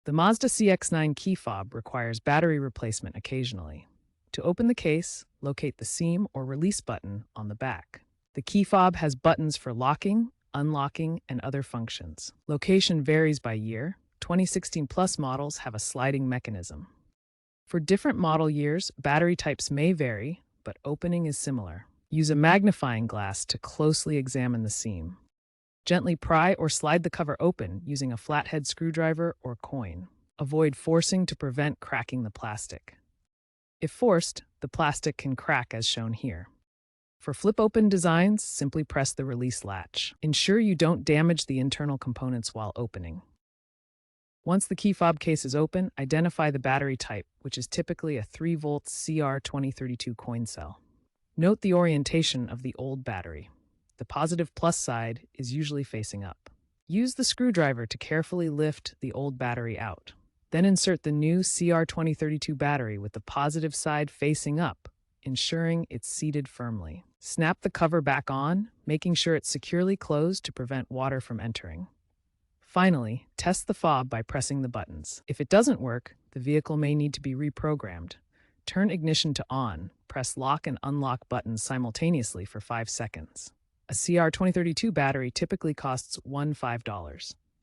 The Mazda CX-9 key fob requires battery replacement occasionally. To open the case, locate the seam or release button on the back. The key fob has buttons for locking, unlocking, and other functions. Location varies by year. 2016 Plus models have a sliding mechanism. For different model years, battery types may vary, but opening is similar. Use a magnifying glass to closely examine the seam. Gently pry or slide the cover open using a flathead screwdriver or coin. Avoid forcing to prevent cracking the plastic. If forced, the plastic can crack as shown here. For flip-open designs, simply press the release latch. Ensure you don't damage the internal components while opening. Once the key fob case is open, identify the battery type, which is typically a 3-volt CR2032 coin cell. Note the orientation of the old battery. The positive plus side is usually facing up. Use the screwdriver to carefully lift the old battery out. Then insert the new CR2032 battery with the positive side facing up, ensuring it's seated firmly. Snap the cover back on, making sure it's securely closed to prevent water from entering. Finally, test the fob by pressing the buttons. If it doesn't work, the vehicle may need to be reprogrammed. Turn ignition to on, press lock and unlock buttons simultaneously for 5 seconds. A CR2032 battery typically costs $15.